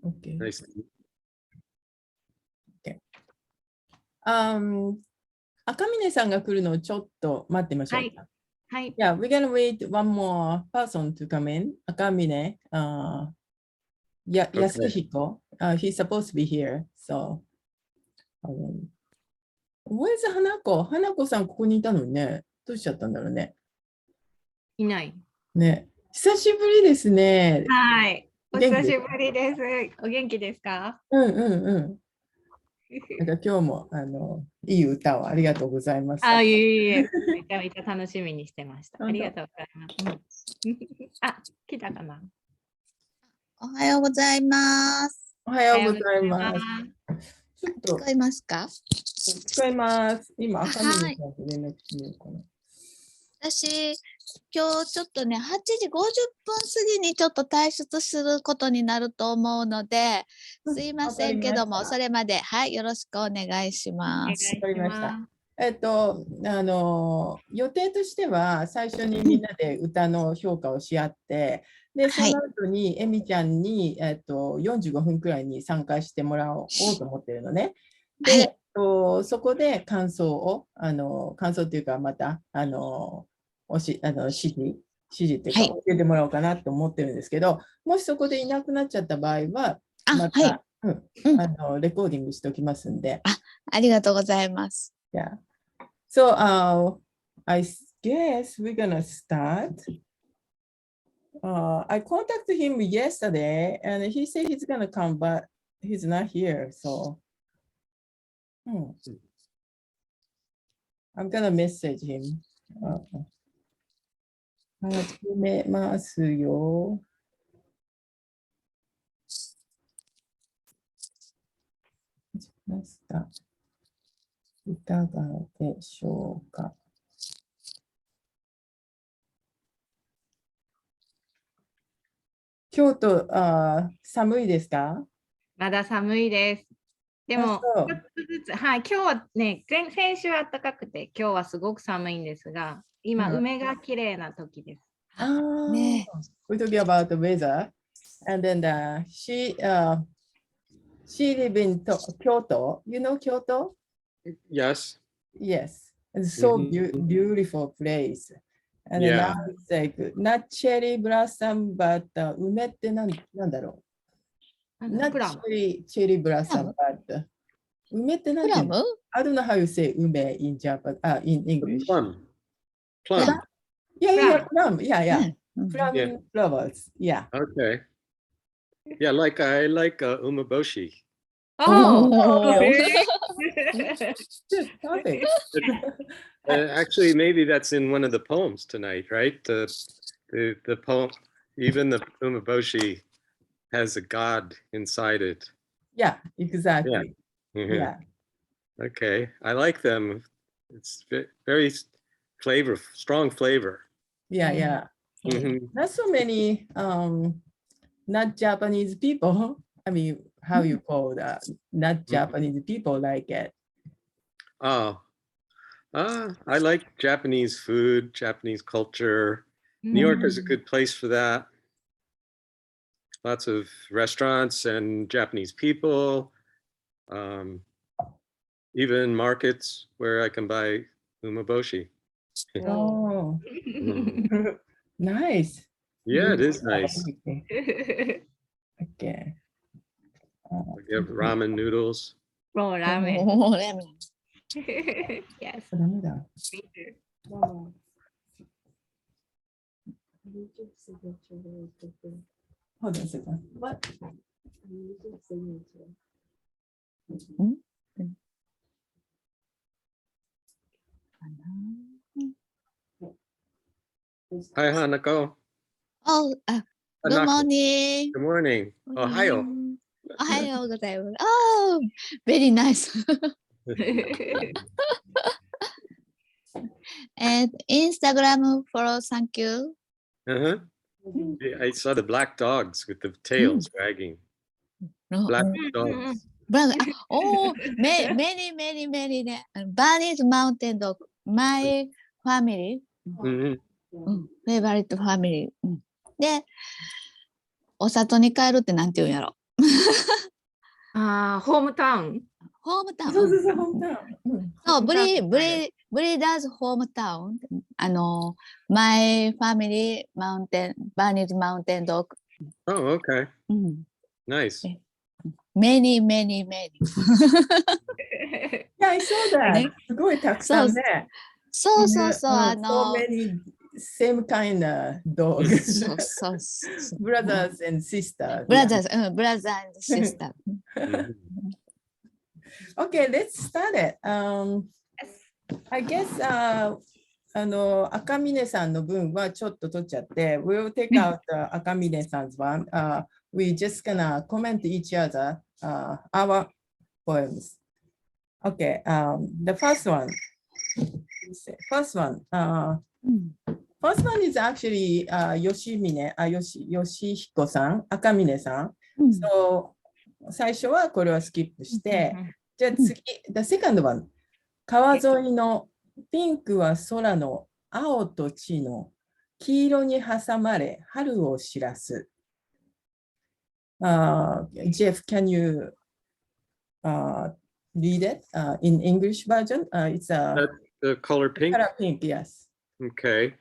Okay. Nice.赤嶺さんが来るのをちょっと待ってみましょうか。はい。Yeah, we're gonna wait one more person to come in. 赤嶺、安彦。He's supposed to be here. So, where's 花子？花子さんここにいたのにね。どうしちゃったんだろうね。いない。ね。久しぶりですね。はい。お久しぶりです。お元気ですか？うんうんうん。なんか今日もいい歌をありがとうございます。いえ。めちゃめちゃ楽しみにしてました。ありがとうございます。来たかな？おはようございます。おはようございます。ちょっと聞こえますか？聞こえます。今、赤嶺さんと連絡しようかな。私、今日ちょっとね、8時50分過ぎにちょっと退出することになると思うので、すいませんけども、それまで、はい、よろしくお願いします。わかりました。予定としては、最初にみんなで歌の評価をし合って、で、その後に、えみちゃんに、45分くらいに参加してもらおうと思ってるのね。で、そこで感想を、感想というか、また、指示っていうか、教えてもらおうかなと思ってるんですけど、もしそこでいなくなっちゃった場合は、また、レコーディングしておきますんで。ありがとうございます。Yeah. So, I guess we're gonna start. I contacted him yesterday, and he said he's gonna come, but he's not here. So, I'm gonna message him. 始めますよ。ました。いかがでしょうか。京都、寒いですか？まだ寒いです。でも、ちょっとずつ、はい、今日はね、先週は暖かくて、今日はすごく寒いんですが、今、梅が綺麗な時です。ね。We're talking about the weather, and then she live in Kyoto. You know Kyoto? Yes. Yes. It's so beautiful place. And now it's like not cherry blossom, but 梅ってなんだろう。Not cherry blossom, but 梅ってなんだろう。I don't know how you say 梅 in Japan, in English. Plum. Yeah, plum. Yeah. Plum flowers. Yeah. Okay. Yeah, I like umeboshi. Perfect. Actually, maybe that's in one of the poems tonight, right? The poem, even the umeboshi has a god inside it. Yeah, exactly. Yeah. Okay, I like them. It's very strong flavor. Yeah. Not so many not Japanese people. I mean, how you call that? Not Japanese people like it. I like Japanese food, Japanese culture. New York is a good place for that. Lots of restaurants and Japanese people. Even markets where I can buy umeboshi. Oh, nice. Yeah, it is nice. Okay. We have ramen noodles. Ramen. Yes. Hold on a second. What? Hi, Hanako. Oh, good morning. Good morning. Ohio. Ohio ございます。Oh, very nice. And Instagram follow, thank you. I saw the black dogs with the tails wagging. Black dogs. Oh, many. Bunny's Mountain Dog, my family. Favorite family. で、お里に帰るってなんて言うんやろ。ホームタウン。ホームタウン。そうそうそう、ホームタウン。そう、ブリーダーズホームタウン。My family mountain, Barney's mountain dog. Oh, okay. うん。 Nice. Many. いや、そうだ。ねすごいたくさんね。そうそうそう、So many same kind of dogs. そうそう。Brothers and sisters. Brothers and sisters. Mhm. Okay, let's start it. I guess, 赤嶺さんの分はちょっと取っちゃって、We'll take out赤嶺さん 's one. We just gonna comment each other, our poems. Okay, the first one. First one. うん First one is actually 吉彦さん、赤嶺さん。うん So, 最初はこれはスキップして、じゃあ次、the second one。川沿いのピンクは空の青と地の黄色に挟まれ春を知らす。Jeff, can you read it in English version? It's The color pink. color pink, yes. Okay.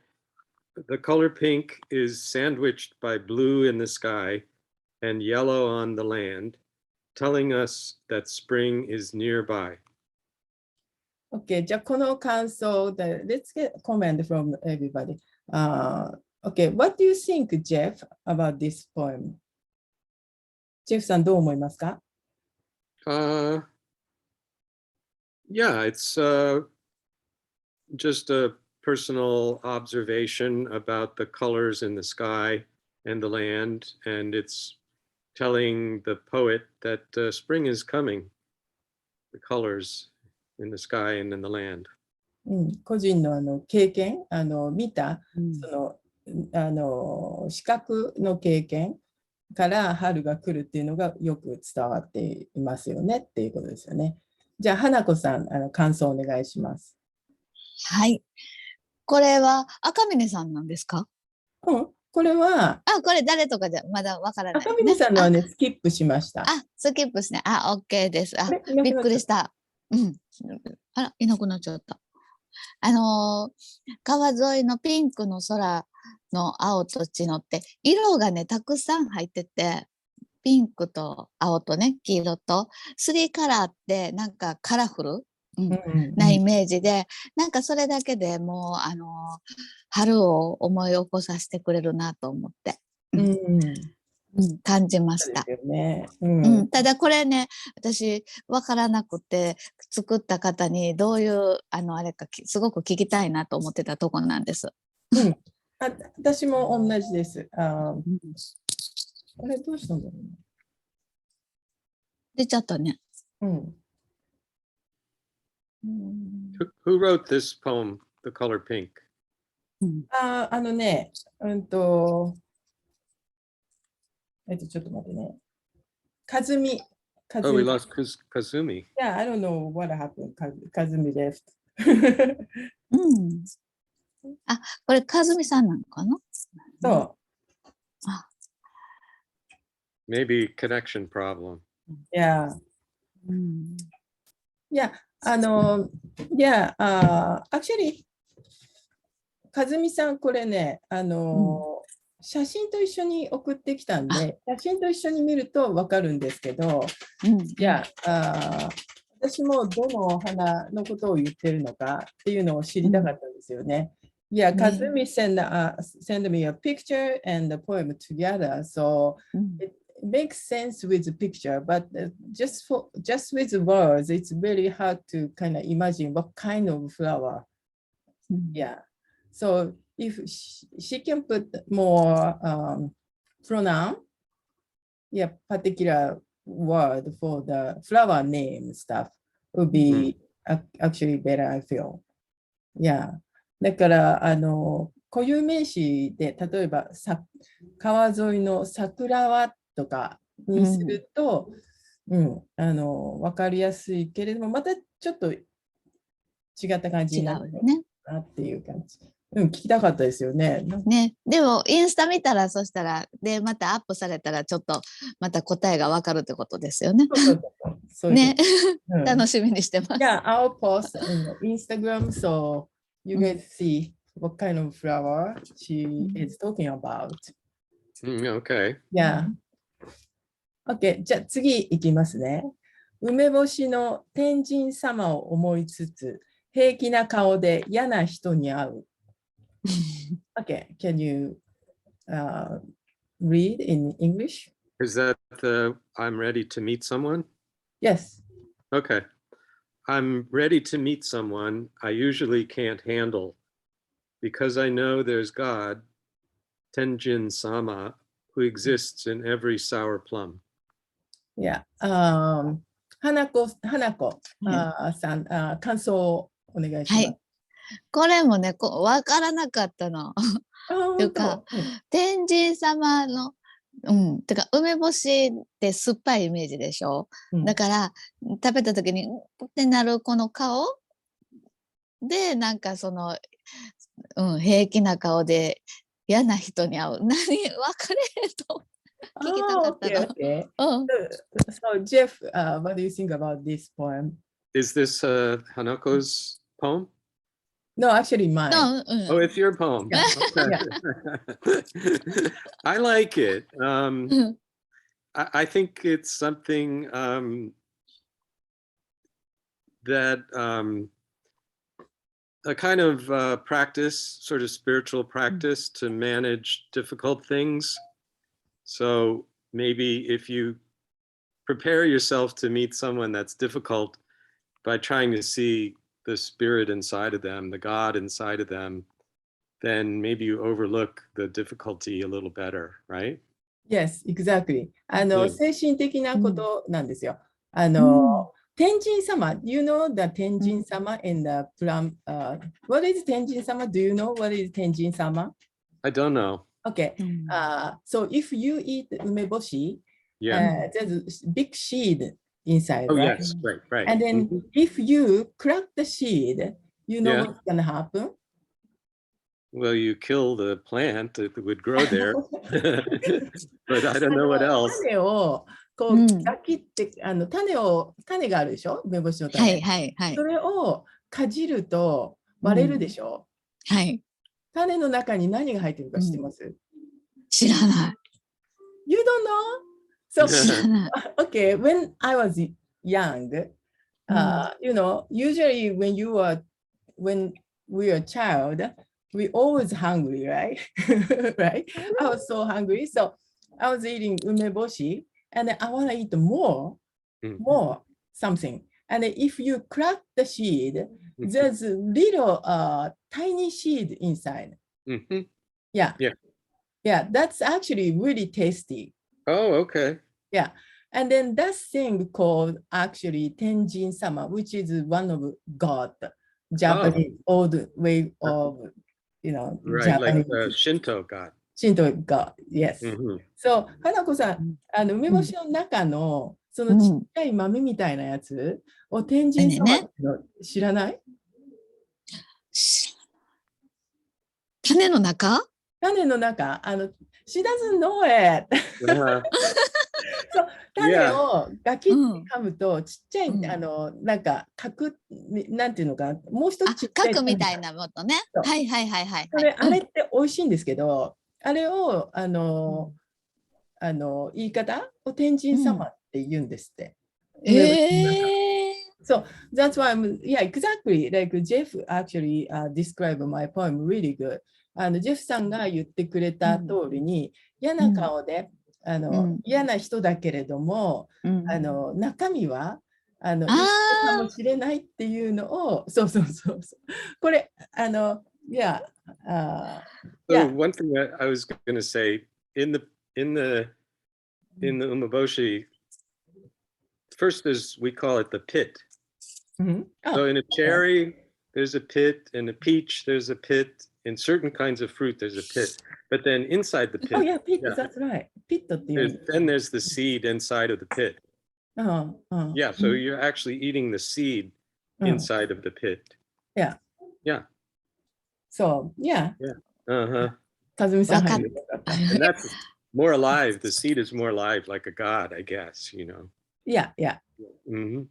The color pink is sandwiched by blue in the sky and yellow on the land, telling us that spring is nearby. Okay, じゃあこの感想で、let's get comment from everybody. Okay, what do you think, Jeff, about this poem? ジェフさんどう思いますか？ Yeah, it's just a personal observation about the colors in the sky and the land, and it's telling the poet that spring is coming, the colors in the sky and in the land. 個人の経験、見た、うん視覚の経験から春が来るっていうのがよく伝わっていますよねっていうことですよね。じゃあ、花子さん、感想お願いします。はい。これは赤嶺さんなんですか？これは、これ誰とかじゃまだわからない、赤嶺さんのはね、スキップしました。スキップですね。OK です。びっくりした。いなくなっちゃった。川沿いのピンクの空の青と地のって色がねたくさん入ってて、ピンクと青とね黄色と3カラーってなんかカラフル、なイメージで、なんかそれだけでもう春を思い起こさせてくれるなと思って、感じました。ただこれね、私分からなくて作った方にどういうあれかすごく聞きたいなと思ってたところなんです。私も同じです。あれどうしたんだろうね。出ちゃったね。Who wrote this poem, The Color Pink? ね、ちょっと待ってね。かずみ。Oh, we lost Kazumi. Yeah, I don't know what happened. かずみleft. これかずみさんなのかな？そう。Maybe connection problem. Yeah. Yeah. Actually, かずみさん、これね、写真と一緒に送ってきたんで、写真と一緒に見ると分かるんですけど、私もどのお花のことを言ってるのかっていうのを知りたかったんですよね。かずみ send me a picture and the poem together, so it makes sense with the picture, but just with words, it's very hard to kind of imagine what kind of flower. So if she can put more pronoun, particular word for the flower name stuff would be actually better, I feel. だから固有名詞で例えば川沿いの桜はとかにすると、分かりやすいけれども、またちょっと違った感じになるなっていう感じ。うん、聞きたかったですよね。ね、でもインスタ見たらそしたらでまたアップされたらちょっとまた答えがわかるってことですよね。そういうね、こと。うん楽しみにしてます。Yeah, I'll post in Instagram so you guys see what kind of flower she is talking about. Okay. Yeah. OK, じゃあ次いきますね。梅干しの天神様を思いつつ、平気な顔で嫌な人に会う。OK, can you read in English? Is that the I'm ready to meet someone? Yes. Okay. I'm ready to meet someone I usually can't handle because I know there's God, Tenjin Sama, who exists in every sour plum. Yeah. 花子さん、感想をお願いします。はい。これもね、わからなかったの。というか、天神様の、てか梅干しって酸っぱいイメージでしょ。だから食べた時にってなるこの顔でなんかその、平気な顔で嫌な人に会う。何分かれへんと聞きたかったの。Okay. So Jeff, what do you think about this poem? Is this Hanako's poem? No, actually mine. Oh, it's your poem. Yeah. Okay. I like it. I think it's something that a kind of practice, sort of spiritual practice to manage difficult things. So maybe if you prepare yourself to meet someone that's difficult by trying to see the spirit inside of them, the God inside of them, then maybe you overlook the difficulty a little better, right? Yes, exactly. 精神的なことなんですよ。天神様、you know the 天神様 in the plum. What is 天神様? Do you know what is 天神様? I don't know. Okay. So if you eat umeboshi, Yeah. there's a big seed inside, Oh, right? yes, right. And then if you crack the seed, you know what's going to happen? Well, you kill the plant that would grow there, but I don't know what else. 種をこうガキって種があるでしょ、梅干しの種。はいはいはい。それをかじると割れるでしょ。はい。種の中に何が入ってるか知ってます？知らない。You don't know? So, 知らない。Okay, when I was young, you know, usually when we were a child, we always hungry, right? Right? I was so hungry, so I was eating umeboshi, and I want to eat more something. And if you crack the seed, there's a little tiny seed inside. Yeah, that's actually really tasty. Oh, okay. Yeah, and then that thing called actually Tenjin Sama, which is one of God, Japanese old way of, you know, Right, like Japanese. Shinto God. Shinto God, yes. So, 花子さん、梅干しの中のそのちっちゃい豆みたいなやつを天神様っての知らない？種の中？種の中、she doesn't know it. そう、種をガキって噛むとちっちゃい、なんか核、なんていうのかな、もう一つちっちゃい。核みたいなものね。はいはいはいはい。それ、あれって美味しいんですけど、あれを、言い方を天神様って言うんですって。So that's why exactly. Like Jeff actually described my poem really good. ジェフさんが言ってくれた通りに、嫌な顔で、嫌な人だけれども、中身はいい人かもしれないっていうのを、そう。これ、yeah. So one thing that I was going to say in the umeboshi, first we call it the pit. So in a cherry, there's a pit. In a peach, there's a pit. In certain kinds of fruit, there's a pit. But then inside the pit, oh yeah, pit. That's right. Pit. Then there's the seed inside of the pit. Yeah, so you're actually eating the seed inside of the pit. Yeah. So, yeah. Uh-huh. かずみさんわかっ入るよかった。 And that's more alive. The seed is more alive, like a god, I guess, you know. Yeah, yeah. Hmm.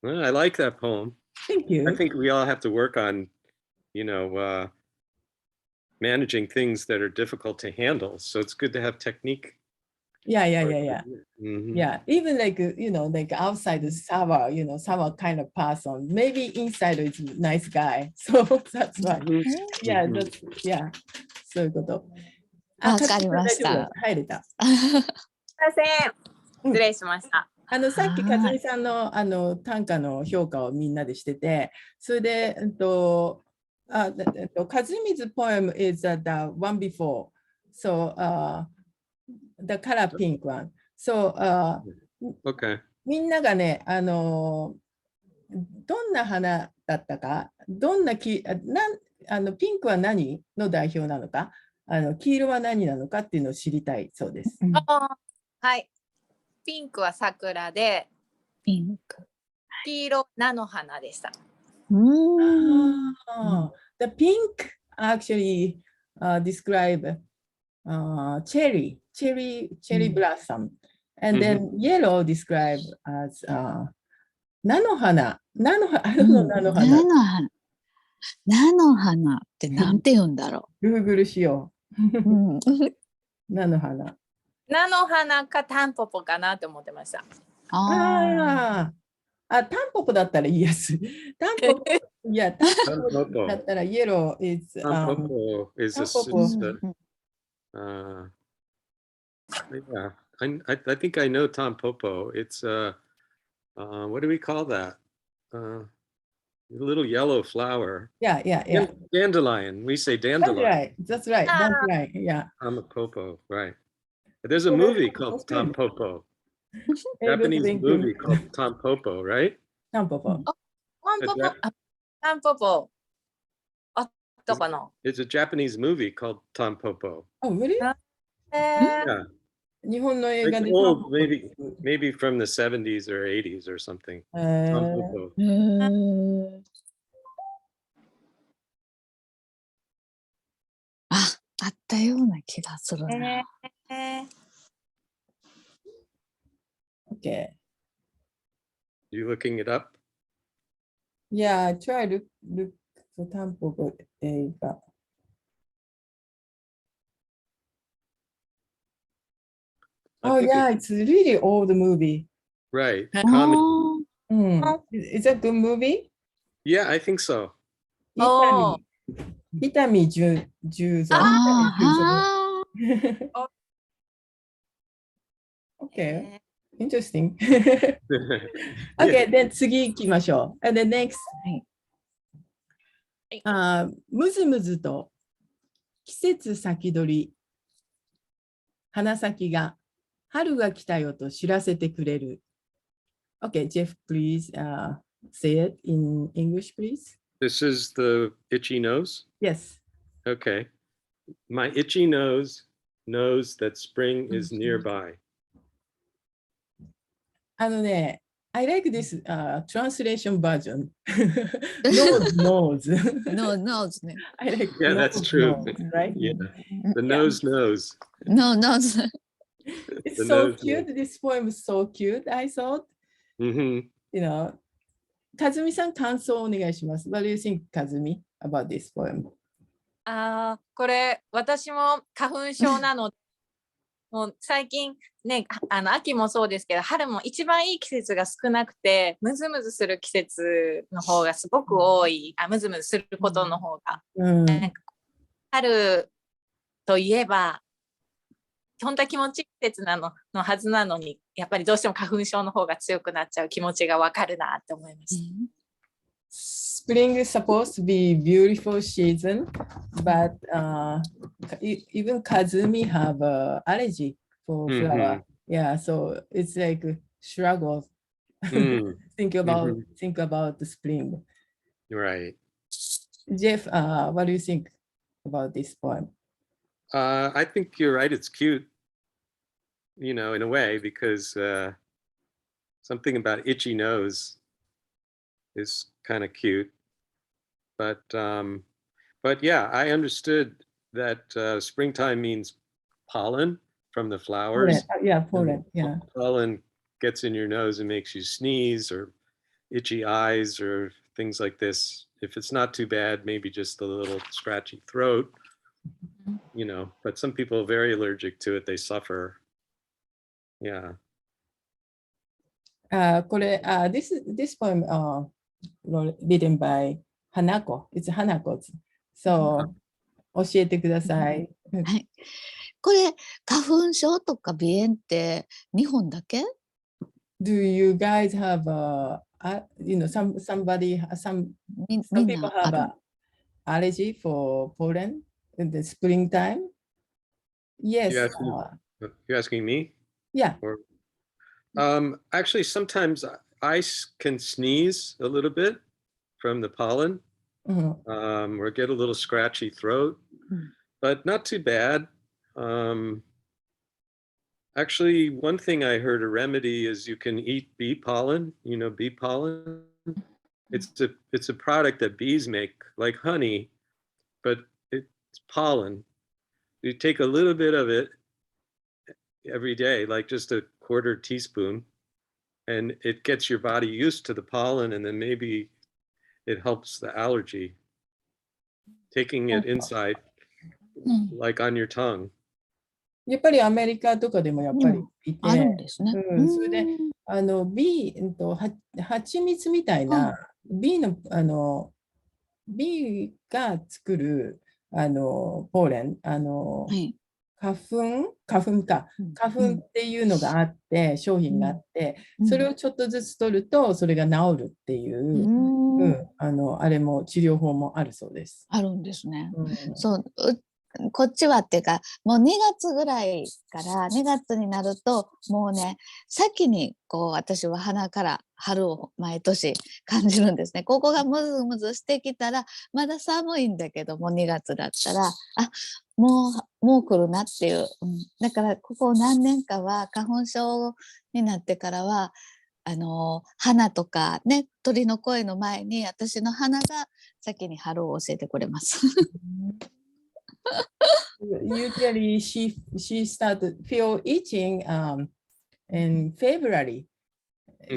Well, I like that poem. Thank you. I think we all have to work on, you know, managing things that are difficult to handle. So it's good to have technique. Yeah, yeah, yeah, yeah. Mhm. Yeah, even like, like outside is Sawa, Sawa kind of person. Maybe inside is nice guy. So that's why. Mhm. Yeah, Mhm. that's, yeah. そういうこと。わかりました。大丈夫だ入れた。すいません。失礼しました。さっきかずみさんの短歌の評価をみんなでしてて、それで、かずみ's poem is the one before. So, the color pink one. So, Okay. みんながね、どんな花だったか、どんなピンクは何の代表なのか、黄色は何なのかっていうのを知りたいそうです。はい。ピンクは桜で、ピンク。黄色菜の花でした。The pink actually describe cherry blossom, and then yellow describe as 菜の花。菜の花。菜の花ってなんて言うんだろう。Google しよう。菜の花。菜の花かタンポポかなって思ってました。タンポポだったらいいやつ。タンポポ、いや、タンポポだったらイエロー is Tampopo is a yeah. I think I know Tampopo. It's what do we call that? A little yellow flower. Yeah. Dandelion. We say dandelion. That's right. Yeah. Tampopo, right. There's a movie called Tampopo. Japanese movie called Tampopo, right? タンポポ。タンポポ。あったかな。 It's a Japanese movie called Tampopo. Oh, really? Yeah. 日本の映画 It's で。 old, maybe from the 70s or 80s or something. Tampopo. あったような気がするな。Okay. You looking it up? Yeah, I try to look for タンポポ映画。Oh yeah, it's really old movie. Right. Comedy. Is that a good movie? Yeah, I think so. 伊丹十三。Okay, interesting. Okay, then 次行きましょう。And then next. むずむずと季節先取り。花先が春が来たよと知らせてくれる。Okay, Jeff, please say it in English, please. This is the itchy nose? Yes. Okay. My itchy nose knows that spring is nearby. I like this translation version. Nose. Nose ね。I like Yeah, that's true. Right? Yeah. The nose knows. Nose. It's The so nose cute. This poem is so cute, I thought. Mm-hmm. かずみさん、感想をお願いします。What do you think, かずみ about this poem? これ私も花粉症なのでもう最近ね秋もそうですけど春も一番いい季節が少なくてムズムズする季節の方がすごく多いムズムズすることの方が、なんか春といえば本当は気持ちいい季節のはずなのにやっぱりどうしても花粉症の方が強くなっちゃう気持ちがわかるなって思いました。Spring is supposed to be beautiful season, but even Kazumi have allergy for flower. Yeah, so it's like a struggle. think about the spring. Right. Jeff, what do you think about this poem? I think you're right. It's cute, in a way, because something about itchy nose is kind of cute. But But yeah, I understood that springtime means pollen from the flowers. Yeah, And pollen. Yeah. pollen gets in your nose and makes you sneeze or itchy eyes or things like this. If it's not too bad, maybe just a little scratchy throat, you know, but some people are very allergic to it. They suffer. Yeah. This poem written by Hanako. It's Hanako's. So 教えてください。はい。これ、花粉症とか鼻炎って日本だけ？ Do you guys have someみ some ん people なあ have る。 a allergy for pollen in the springtime? Yes. You asking me? Yeah. Or, actually, sometimes I can sneeze a little bit from the pollen, or get a little scratchy throat, but not too bad. Actually, one thing I heard a remedy is you can eat bee pollen. You know, bee pollen. It's a product that bees make, like honey, but it's pollen. You take a little bit of it every day, like just a quarter teaspoon, and it gets your body used to the pollen, and then maybe it helps the allergy. Taking it inside, like on your tongue. やっぱりアメリカとかでもやっぱりいて、あるんですね。それで蜂蜜みたいな、ビーが作るポーレン、花粉っていうのがあって、商品があって、それをちょっとずつ取るとそれが治るっていう、あれも治療法もあるそうです。あるんですね。そうこっちはっていうかもう2月ぐらいから2月になるともうね先にこう私は鼻から春を毎年感じるんですね。ここがムズムズしてきたらまだ寒いんだけども2月だったらもう来るなっていう、だからここ何年かは花粉症になってからは花とかね鳥の声の前に私の鼻が先に春を教えてくれます。Usually she started feel itching in February.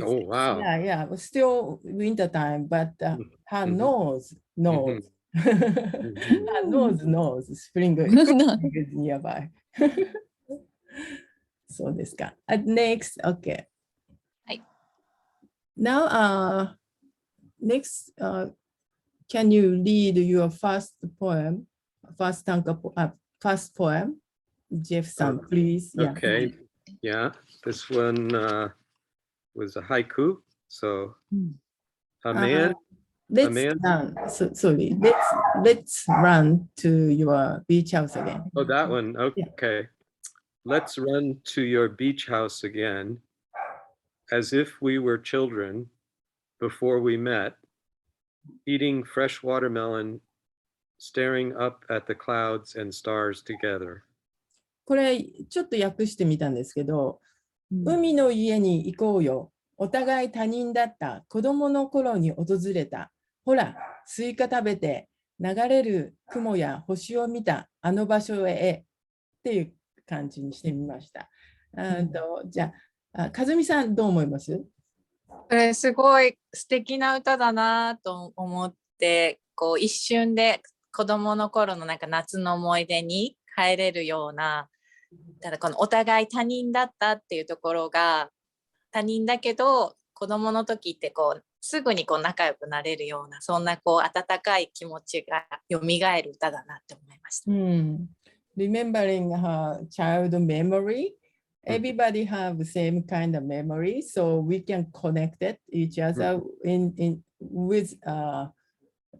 Oh wow! Yeah. Still winter time, but her nose knows spring is nearby. そうですか。Next, okay. はい。Now, next, can you read your first poem? First poem, Jeff San, please. Okay. Yeah, this one was a haiku. So, a man. Sorry. Let's run to your beach house again. Oh, that one. Okay. Yeah. Let's run to your beach house again, as if we were children before we met, eating fresh watermelon, staring up at the clouds and stars together. これちょっと訳してみたんですけど、海の家に行こうよ。お互い他人だった子供の頃に訪れた。ほら、スイカ食べて流れる雲や星を見たあの場所へっていう感じにしてみました。じゃあ、かずみさんどう思います？すごい素敵な歌だなと思って、こう一瞬で子供の頃のなんか夏の思い出に帰れるような、ただこのお互い他人だったっていうところが他人だけど子供の時ってこうすぐにこう仲良くなれるようなそんなこう温かい気持ちが蘇る歌だなって思いました。Remembering her child memory, everybody have the same kind of memory, so we can connect it each other with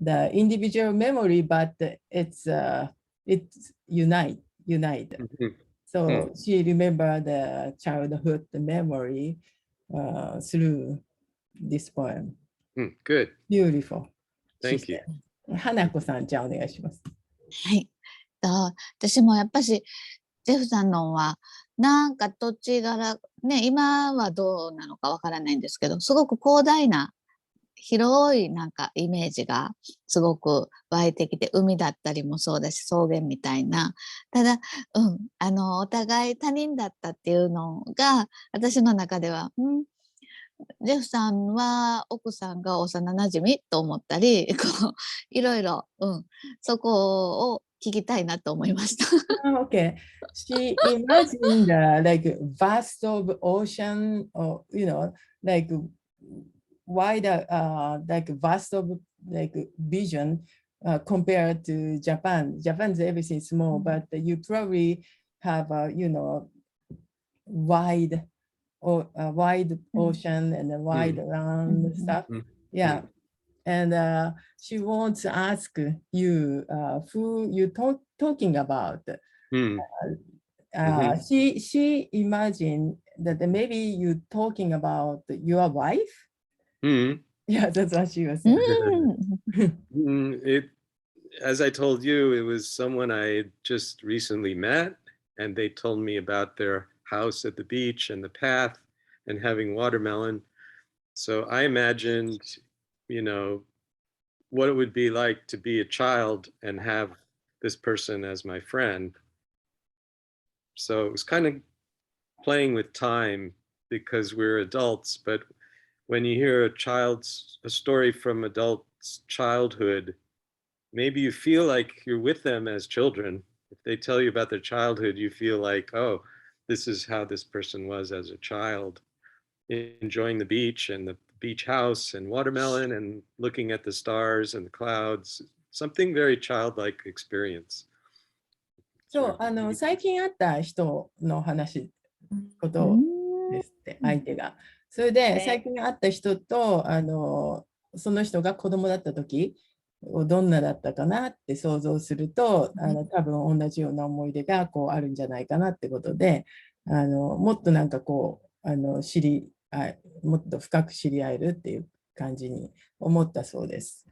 the individual memory, but it's unite. So she remember the childhood memory through this poem. Good. Beautiful. Thank you. 花子さん、じゃあお願いします。はい。私もやっぱしジェフさんのはなんか土地柄ね今はどうなのかわからないんですけどすごく広大な広いなんかイメージがすごく湧いてきて、海だったりもそうだし、草原みたいな。ただ、お互い他人だったっていうのが、私の中では、ジェフさんは奥さんが幼馴染と思ったり、いろいろ、そこを聞きたいなと思いました。Okay. She imagined like vast of ocean, or like wider, like vast of like vision compared to Japan. Japan's everything small, but you probably have wide or wide ocean and a wide land stuff. Yeah. And she wants to ask you who you talking about. She imagined that maybe you talking about your wife. Yeah, that's what she was saying. As I told you, it was someone I had just recently met, and they told me about their house at the beach and the path and having watermelon. So I imagined, what it would be like to be a child and have this person as my friend. So it was kind of playing with time because we're adults, but when you hear a story from adults' childhood, maybe you feel like you're with them as children. If they tell you about their childhood, you feel like, oh, this is how this person was as a child, enjoying the beach and the beach house and watermelon and looking at the stars and the clouds. Something very childlike experience. そう、最近会った人のことですって、相手が。それで、最近会った人と、その人が子供だった時、どんなだったかなって想像すると、多分同じような思い出があるんじゃないかなってことで、もっとなんかもっと深く知り合えるっていう感じに思ったそうです。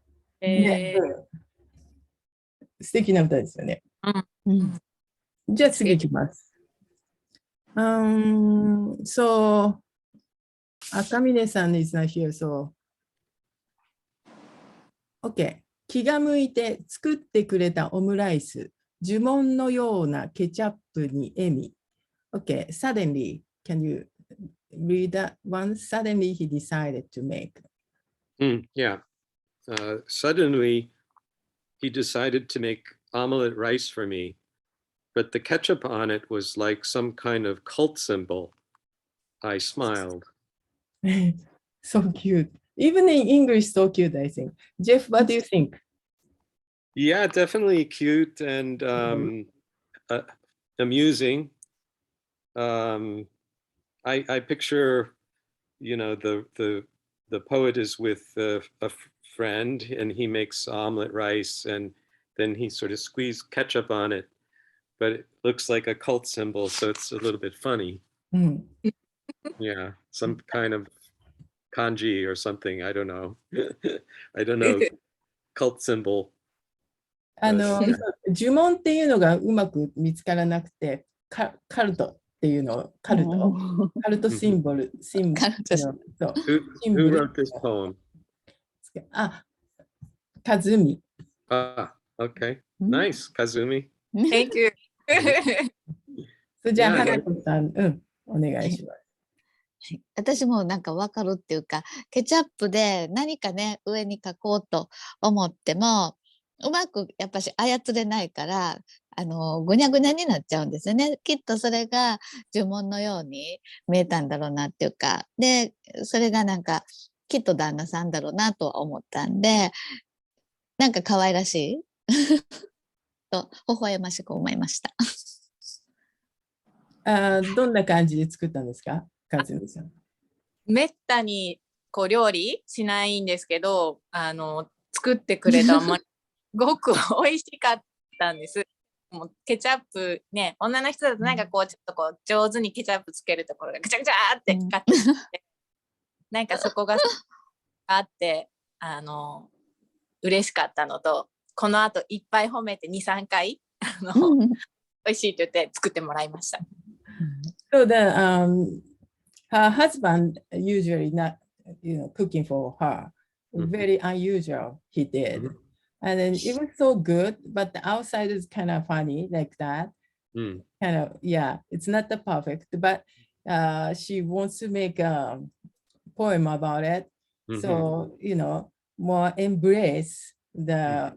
素敵な歌ですよね。じゃあ次いきます。So, 赤嶺さん is not here, so. OK。気が向いて作ってくれたオムライス。呪文のようなケチャップに笑み。OK。Suddenly, can you read that one? Suddenly he decided to make. Yeah. Suddenly he decided to make omelet rice for me. But the ketchup on it was like some kind of cult symbol. I smiled. So cute. Even in English, so cute, I think. Jeff, what do you think? Yeah, definitely cute and amusing. I picture, the poet is with a friend and he makes omelet rice and then he sort of squeezed ketchup on it. But it looks like a cult symbol, so it's a little bit funny. Yeah, some kind of kanji or something. I don't know. I don't know. Cult symbol. 呪文っていうのがうまく見つからなくて、カルトっていうのを、カルトシンボル。Who wrote this poem? カズミ。Okay. Nice, Kazumi. Thank you. じゃあ、はなこさん、お願いします。私もなんか分かるっていうか、ケチャップで何かね、上に書こうと思っても、うまくやっぱし操れないから、ぐにゃぐにゃになっちゃうんですよね。きっとそれが呪文のように見えたんだろうなっていうか、で、それがなんか、きっと旦那さんだろうなとは思ったんで、なんか可愛らしいと、微笑ましく思いました。どんな感じで作ったんですか、かずみさん。めったに料理しないんですけど、作ってくれたすごく美味しかったんです。もうケチャップね、女の人だとなんかちょっと上手にケチャップつけるところがぐちゃぐちゃってかかってて、なんかそこがあって嬉しかったのと、この後いっぱい褒めて 2,3 回美味しいって言って作ってもらいました。So her husband usually not, cooking for her. very unusual he did. Mhm. And then it was so good, but the outside is kind of funny like that. Mm. Kind of, yeah, it's not the perfect, but she wants to make a poem about it. So, you know, more embrace the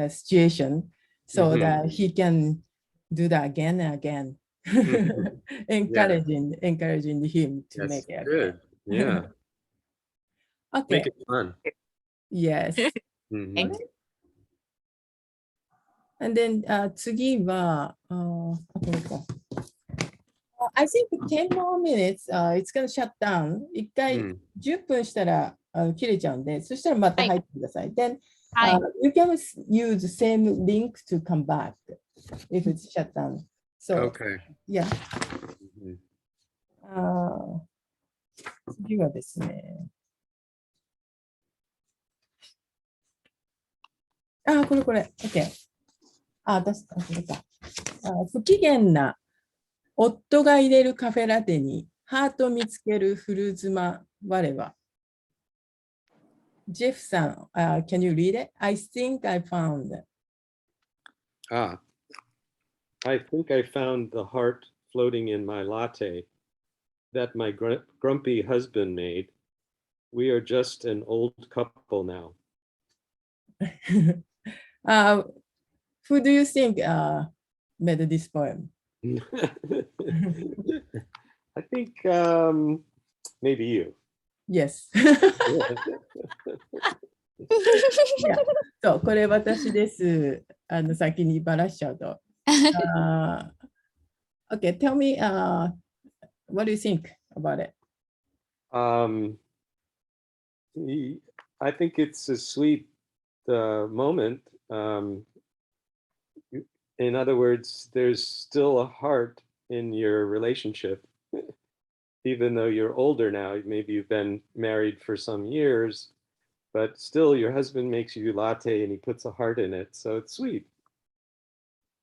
situation so that he can do that again and again. encouraging him to Yes, make it again. good. Yeah. Okay. Make it fun. Yes. Mhm. Thank you. And then 次は、I think 10 more minutes, it's gonna shut down. 一回10分したら切れちゃうんで、そしたらまた入ってください。Then はい。you can use the same link to come back if it's shut down. So, Okay. yeah. Mhm. 次はですね。これ。OK。これか。不機嫌な夫が入れるカフェラテにハート見つける古妻我は。Jeff さん、can you read it? I think I found. I think I found the heart floating in my latte that my grumpy husband made. We are just an old couple now. Who do you think made this poem? I think maybe you. Yes. そう、これ私です。先にばらしちゃうと。Okay, tell me, what do you think about it? I think it's a sweet moment. In other words, there's still a heart in your relationship. Even though you're older now, maybe you've been married for some years, but still your husband makes you latte and he puts a heart in it. So it's sweet.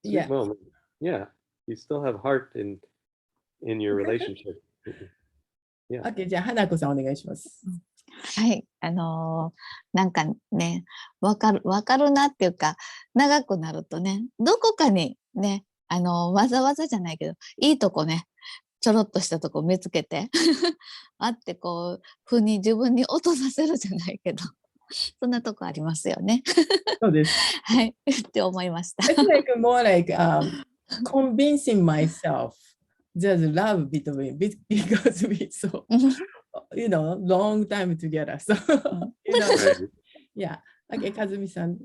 Sweet moment. Yeah. You still have heart in your relationship. Yeah. Okay, じゃあ、花子さんお願いします。はい、なんかね、わかるなっていうか、長くなるとね、どこかにね、わざわざじゃないけど、いいとこね、ちょろっとしたとこ見つけてあってこう自分に音させるじゃないけどそんなとこありますよね。そうです。はいって思いました。It's like more like convincing myself there's love between because we so long time together. So yeah. Okay, かずみさん。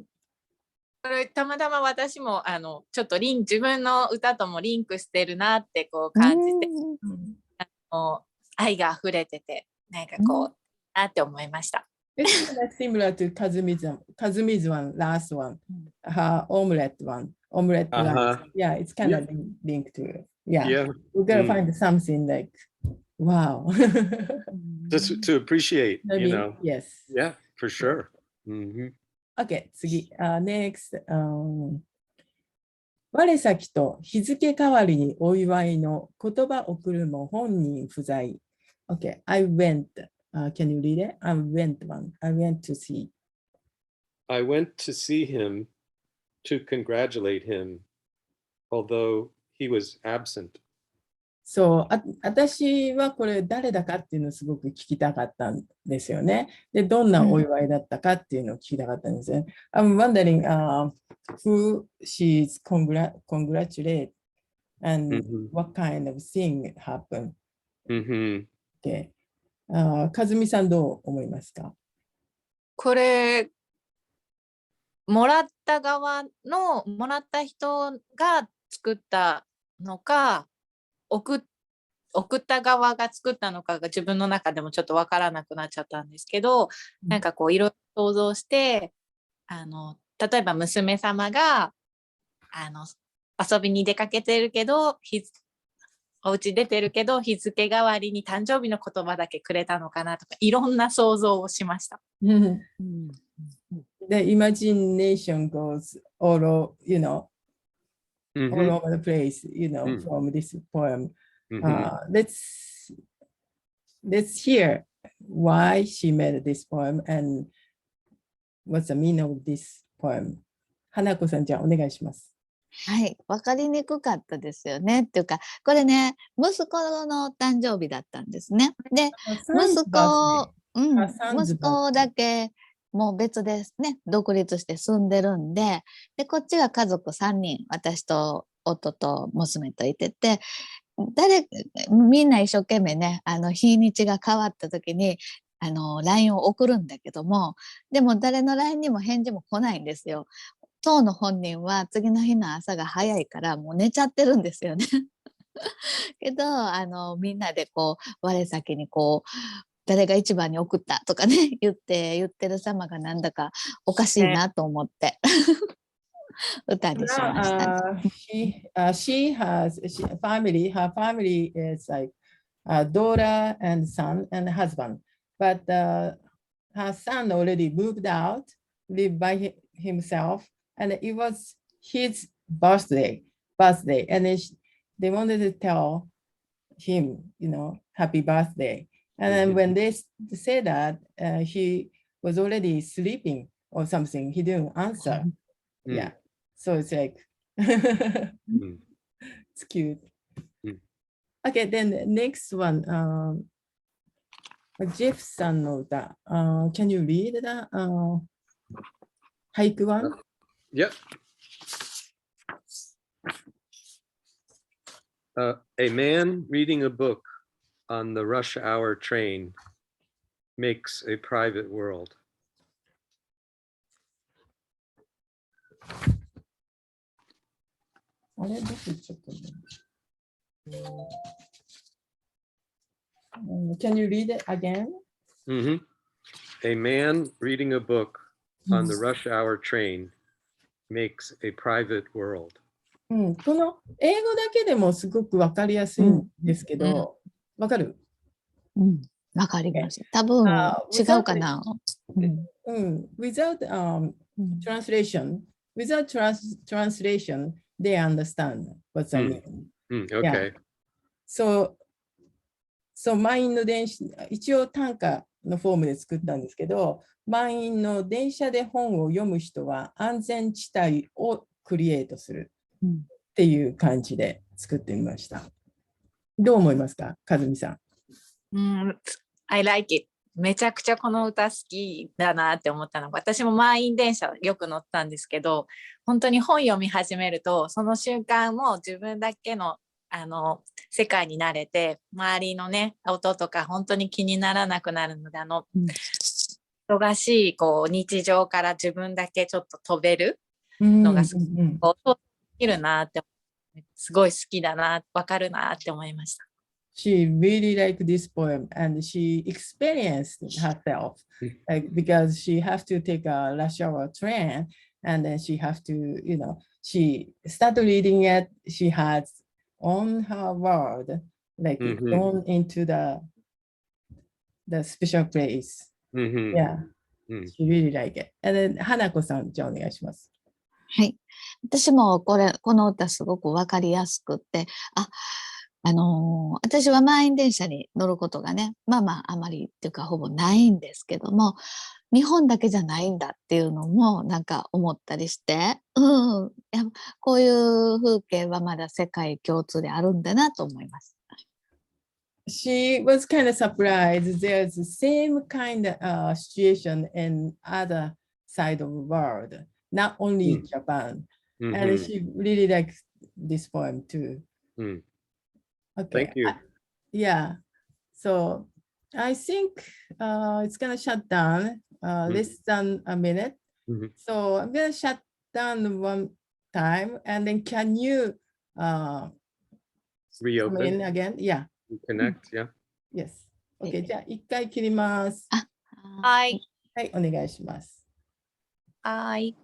これたまたま私もちょっと自分の歌ともリンクしてるなってこう感じて、愛が溢れててなんかこうなって思いました。It's kind of similar to Kazumi's one, last one, her omelette one, omelette lunch. Yeah, it's kind of linked to it. Yeah. We're gonna find something like, wow. Just to appreciate, I mean, yes. Yeah, for sure. Okay, 次。Next. 我先と日付代わりにお祝いの言葉送るも本人不在。Okay, I went. Can you read it? I went to see. I went to see him to congratulate him, although he was absent. そう、私はこれ誰だかっていうのをすごく聞きたかったんですよね。で、どんなお祝いだったかっていうのを聞きたかったんですよね。I'm wondering who she's congratulate and what kind of thing happened. Okay. かずみさんどう思いますか？これもらった人が作ったのか送った側が作ったのかが自分の中でもちょっと分からなくなっちゃったんですけど、なんかこういろいろ想像して例えば娘様が遊びに出かけてるけどお家出てるけど日付代わりに誕生日の言葉だけくれたのかなとかいろんな想像をしました。The imagination goes all over, all over the place, from this poem. Let's hear why she made this poem and what's the meaning of this poem. 花子さん、じゃあお願いします。はい、分かりにくかったですよね。っていうか、これね、息子の誕生日だったんですね。で、息子だけもう別ですね、独立して住んでるんで、で、こっちは家族3人、私と夫と娘といてて、みんな一生懸命ね、日にちが変わった時に、LINE を送るんだけども、でも誰の LINE にも返事も来ないんですよ。当の本人は次の日の朝が早いからもう寝ちゃってるんですよね。けどみんなでこう我先にこう誰が一番に送ったとかね言ってる様がなんだかおかしいなと思って歌にしました、ね。Her family is like a daughter and son and husband, but her son already moved out, lived by himself.And it was his birthday, and then they wanted to tell him, happy birthday. And then when they said that, he was already sleeping or something. He didn't answer. Yeah, so it's like, it's cute. Okay, then the next one, Jeff さんの歌。Can you read the 俳句one? Yep. A man reading a book on the rush hour train makes a private world. Can you read it again? A man reading a book on the rush hour train makes a private world. この英語だけでもすごくわかりやすいんですけど、わかる？わかります。多分違うかな。Without translation, they understand what's I mean. Okay. So 満員の電車、一応短歌のフォームで作ったんですけど、満員の電車で本を読む人は安全地帯をクリエイトするっていう感じで作ってみました。どう思いますか、かずみさん。I like it. めちゃくちゃこの歌好きだなって思ったのが、私も満員電車よく乗ったんですけど、本当に本読み始めると、その瞬間も自分だけの世界に慣れて、周りのね音とか本当に気にならなくなるので、忙しいこう日常から自分だけちょっと飛べるのがすごいできるなって、すごい好きだな、わかるなって思いました。She really liked this poem and she experienced herself because she has to take a rush hour train and then she has to, she started reading it, she has on her world, like gone into the special place. Yeah, she really liked it. And then 花子さん、じゃあお願いします。はい。私もこの歌すごくわかりやすくって、私は満員電車に乗ることがね、あまりっていうかほぼないんですけども、日本だけじゃないんだっていうのもなんか思ったりして、こういう風景はまだ世界共通であるんだなと思います。She was kind of surprised. There's the same kind of situation in other side of the world, not only Japan. And she really liked this poem too. Okay. Thank you. Yeah. So I think it's gonna shut down less than a minute. So I'm gonna shut down one time, and then can you reopen come in again? Yeah. Connect. Yeah. Yes. Okay. じゃあ一回切ります。はい。はい、お願いします。はい。